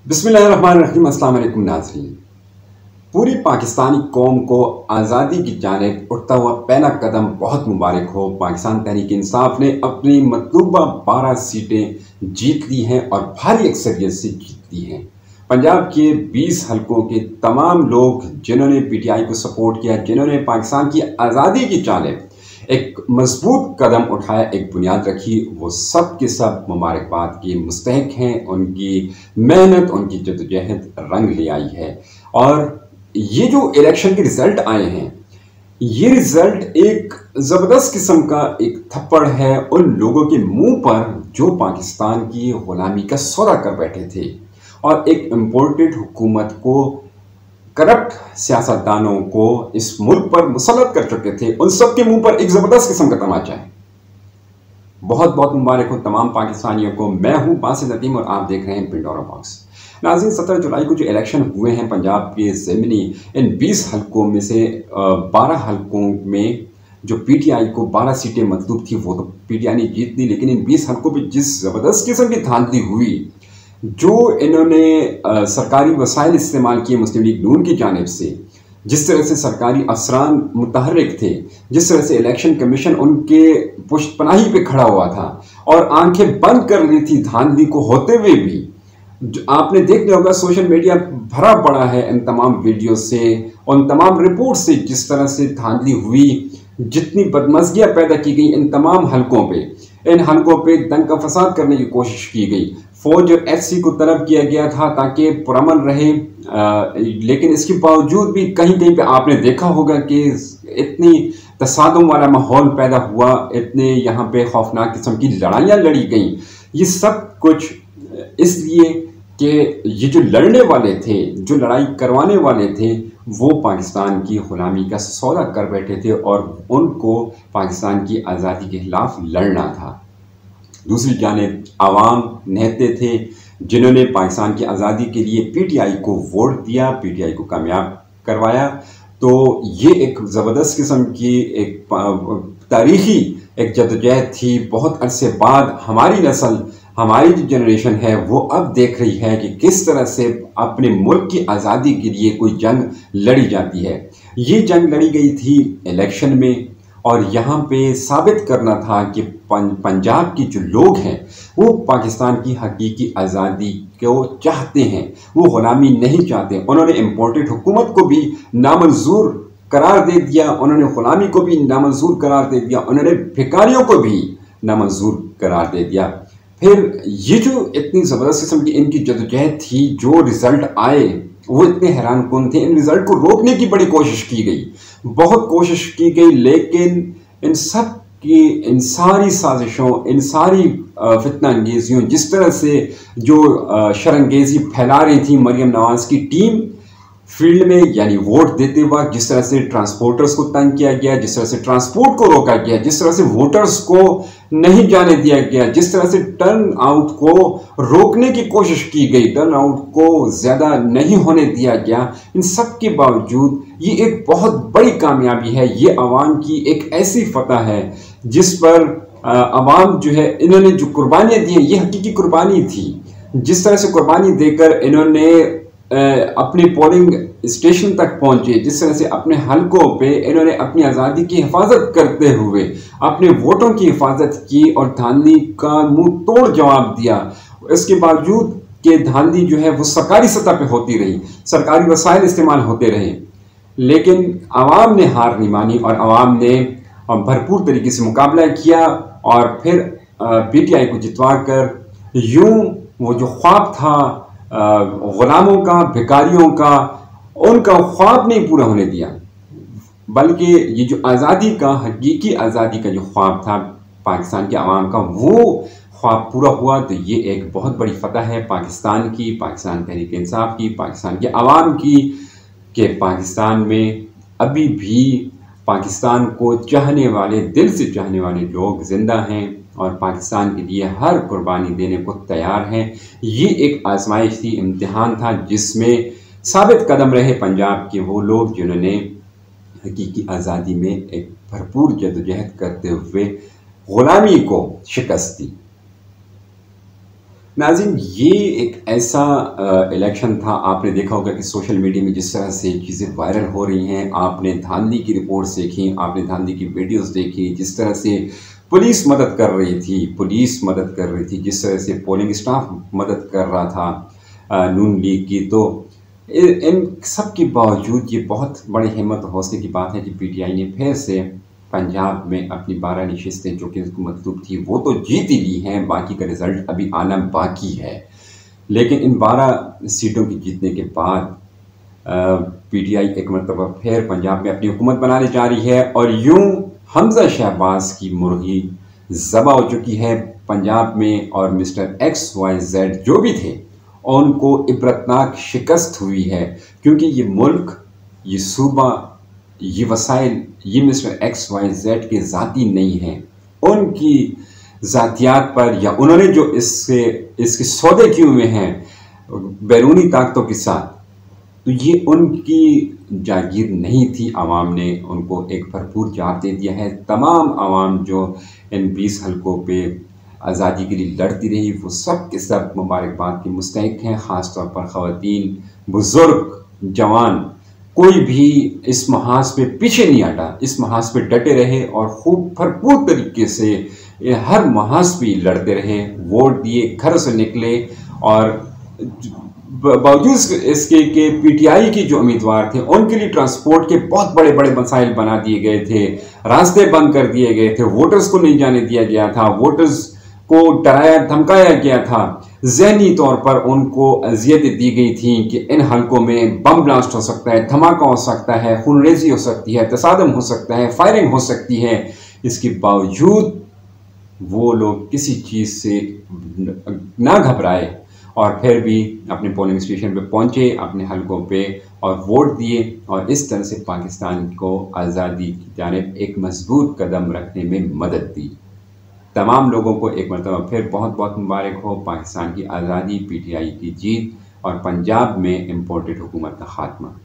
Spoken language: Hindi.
बिस्मिल्लाहिर्रहमानिर्रहीम। अस्सलाम वालेकुम नाज़रीन। पूरी पाकिस्तानी कौम को आज़ादी की जानिब उठता हुआ पहला कदम बहुत मुबारक हो। पाकिस्तान तहरीक इंसाफ ने अपनी मतलूबा 12 सीटें जीत ली हैं और भारी अक्सरियत से जीत ली हैं। पंजाब के 20 हलकों के तमाम लोग जिन्होंने पीटीआई को सपोर्ट किया, जिन्होंने पाकिस्तान की आज़ादी की जानिब एक मजबूत कदम उठाया, एक बुनियाद रखी, वो सब के सब मुबारकबाद के मुस्तहिक हैं। उनकी मेहनत, उनकी जद्दोजहद रंग ले आई है। और ये जो इलेक्शन के रिजल्ट आए हैं, ये रिजल्ट एक ज़बरदस्त किस्म का एक थप्पड़ है उन लोगों के मुंह पर जो पाकिस्तान की गुलामी का सौदा कर बैठे थे और एक इम्पोर्टेड हुकूमत को, करप्ट सियासतदानों को इस मुल्क पर मुसल्लत कर चुके थे। उन सब के मुंह पर एक ज़बरदस्त किस्म का तमाचा है। बहुत बहुत मुबारक हो तमाम पाकिस्तानियों को। मैं हूं बासित नदीम और आप देख रहे हैं पिंडोरा बॉक्स। नाज़रीन, 17 जुलाई को जो इलेक्शन हुए हैं पंजाब के ज़मीनी, इन 20 हलकों में से 12 हलकों में जो पीटीआई को 12 सीटें मतलूब थी वो तो पीटीआई ने जीत ली, लेकिन इन 20 हलकों पर जिस ज़बरदस्त किस्म की धांधली हुई, जो इन्होंने सरकारी वसाइल इस्तेमाल किए मुस्लिम लीग नून की जानिब से, जिस तरह से सरकारी अफसरान मुतहर्रिक थे, जिस तरह से इलेक्शन कमीशन उनके पुष्टपनाही पे खड़ा हुआ था और आंखें बंद कर ली थी धांधली को होते हुए भी। आपने देख लिया होगा सोशल मीडिया भरा पड़ा है इन तमाम वीडियो से, उन तमाम रिपोर्ट से, जिस तरह से धांधली हुई, जितनी बदमज़गियाँ पैदा की गई इन तमाम हलकों पे। इन हलकों पे दंगा फसाद करने की कोशिश की गई, फौज और एफसी को तलब किया गया था ताकि पुरअमन रहे। लेकिन इसके बावजूद भी कहीं कहीं पे आपने देखा होगा कि इतनी तसादुम वाला माहौल पैदा हुआ, इतने यहाँ पे खौफनाक किस्म की लड़ाइयाँ लड़ी गई। ये सब कुछ इसलिए कि ये जो लड़ने वाले थे, जो लड़ाई करवाने वाले थे, वो पाकिस्तान की ग़ुलामी का सौदा कर बैठे थे और उनको पाकिस्तान की आज़ादी के खिलाफ लड़ना था। दूसरी जानिब आवाम नेता थे जिन्होंने पाकिस्तान की आज़ादी के लिए पीटीआई को वोट दिया, पीटीआई को कामयाब करवाया। तो ये एक ज़बरदस्त किस्म की एक तारीखी एक जद्दोजहद थी। बहुत अरसे बाद हमारी नस्ल, हमारी जो जनरेशन है वो अब देख रही है कि किस तरह से अपने मुल्क की आज़ादी के लिए कोई जंग लड़ी जाती है। ये जंग लड़ी गई थी इलेक्शन में और यहाँ पे साबित करना था कि पंजाब के जो लोग हैं वो पाकिस्तान की हकीकी आज़ादी को चाहते हैं, वो ग़ुलामी नहीं चाहते। उन्होंने इम्पोर्टेड हुकूमत को भी नामंजूर करार दे दिया, उन्होंने ग़ुलामी को भी नामंजूर करार दे दिया, उन्होंने भिखारियों को भी नामंजूर करार दे दिया। फिर ये जो इतनी ज़बरदस्त किस्म की इनकी जद्दोजहद थी, जो रिज़ल्ट आए वो इतने हैरान कुन थे। इन रिज़ल्ट को रोकने की बड़ी कोशिश की गई, बहुत कोशिश की गई, लेकिन इन सब की, इन सारी साजिशों, इन सारी फितना अंगेजियों, जिस तरह से जो शरंगेज़ी फैला रही थी मरियम नवाज़ की टीम फील्ड में, यानी वोट देते वक्त जिस तरह से ट्रांसपोर्टर्स को तंग किया गया, जिस तरह से ट्रांसपोर्ट को रोका गया, जिस तरह से वोटर्स को नहीं जाने दिया गया, जिस तरह से टर्न आउट को रोकने की कोशिश की गई, टर्न आउट को ज़्यादा नहीं होने दिया गया, इन सब के बावजूद ये एक बहुत बड़ी कामयाबी है। ये आवाम की एक ऐसी फतह है जिस पर आवाम जो है, इन्होंने जो कुर्बानियाँ दी हैं ये हकीकी कुर्बानी थी। जिस तरह से कुर्बानी देकर इन्होंने अपनी पोलिंग स्टेशन तक पहुंचे, जिस तरह से अपने हलकों पे इन्होंने अपनी आज़ादी की हिफाजत करते हुए अपने वोटों की हिफाजत की और धांधली का मुंह तोड़ जवाब दिया। इसके बावजूद कि धांधली जो है वो सरकारी सतह पे होती रही, सरकारी वसाइल इस्तेमाल होते रहे, लेकिन आवाम ने हार नहीं मानी और आवाम ने भरपूर तरीके से मुकाबला किया और फिर पीटीआई को जितवा कर यूं वो जो ख्वाब था ग़ुलामों का, भिखारियों का, उनका ख्वाब नहीं पूरा होने दिया, बल्कि ये जो आज़ादी का, हकीकी आज़ादी का जो ख्वाब था पाकिस्तान के अवाम का, वो ख्वाब पूरा हुआ। तो ये एक बहुत बड़ी फतह है पाकिस्तान की, पाकिस्तान तहरीक इंसाफ की, पाकिस्तान के अवाम की, कि पाकिस्तान में अभी भी पाकिस्तान को चाहने वाले, दिल से चाहने वाले लोग ज़िंदा हैं और पाकिस्तान के लिए हर कुर्बानी देने को तैयार हैं। ये एक आजमाइश थी, इम्तिहान था, जिसमें साबित कदम रहे पंजाब के वो लोग जिन्होंने हकीकी आज़ादी में एक भरपूर जद्दोजहद करते हुए ग़ुलामी को शिकस्त दी। नाज़रीन, ये एक ऐसा इलेक्शन था, आपने देखा होगा कि सोशल मीडिया में जिस तरह से चीज़ें वायरल हो रही हैं, आपने धांधली की रिपोर्ट्स देखी, आपने धांधली की वीडियोस देखी, जिस तरह से पुलिस मदद कर रही थी, जिस तरह से पोलिंग स्टाफ मदद कर रहा था नून लीग की। तो इन सब के बावजूद ये बहुत बड़ी हिम्मत और हौसले की बात है कि पीटीआई ने फिर से पंजाब में अपनी 12 नशिस्तें जो कि उसको मतलूब थी वो तो जीत ही ली हैं, बाकी का रिज़ल्ट अभी आना बाकी है। लेकिन इन 12 सीटों की जीतने के बाद पीटीआई एक मरतबा फिर पंजाब में अपनी हुकूमत बनाने जा रही है और यूं हमजा शहबाज की मुर्गी ज़बा हो चुकी है पंजाब में, और मिस्टर XYZ जो भी थे उनको इबरतनाक शिकस्त हुई है, क्योंकि ये मुल्क, ये सूबा, ये वसाइल, ये मिस्टर XYZ के ज़ाती नहीं हैं। उनकी ज़ातियात पर या उन्होंने जो इसके सौदे किए हुए हैं बैरूनी ताकतों के साथ, तो ये उनकी जागीर नहीं थी। आवाम ने उनको एक भरपूर जवाब दे दिया है। तमाम आवाम जो इन 20 हलकों पे आज़ादी के लिए लड़ती रही, वो सब के सब मुबारकबाद के मुस्तहिक हैं। ख़ास तौर पर ख़वातीन, बुज़ुर्ग, जवान, कोई भी इस महाज पे पीछे नहीं हटा, इस महाज पे डटे रहे और खूब भरपूर तरीके से हर महाज पे लड़ते रहे, वोट दिए, घर से निकले। और बावजूद इसके कि पीटीआई के जो उम्मीदवार थे उनके लिए ट्रांसपोर्ट के बहुत बड़े बड़े मसाइल बना दिए गए थे, रास्ते बंद कर दिए गए थे, वोटर्स को नहीं जाने दिया गया था, वोटर्स को डराया धमकाया गया था, ज़हनी तौर पर उनको अजियतें दी गई थी कि इन हलकों में बम ब्लास्ट हो सकता है, धमाका हो सकता है, खूनरेजी हो सकती है, तसादम हो सकता है, फायरिंग हो सकती है। इसके बावजूद वो लोग किसी चीज़ से ना घबराए और फिर भी अपने पोलिंग स्टेशन पे पहुंचे, अपने हलकों पे, और वोट दिए, और इस तरह से पाकिस्तान को आज़ादी की जानिब एक मजबूत कदम रखने में मदद दी। तमाम लोगों को एक मरतबा फिर बहुत बहुत मुबारक हो। पाकिस्तान की आज़ादी, पीटीआई की जीत और पंजाब में इम्पोर्टेड हुकूमत का खात्मा।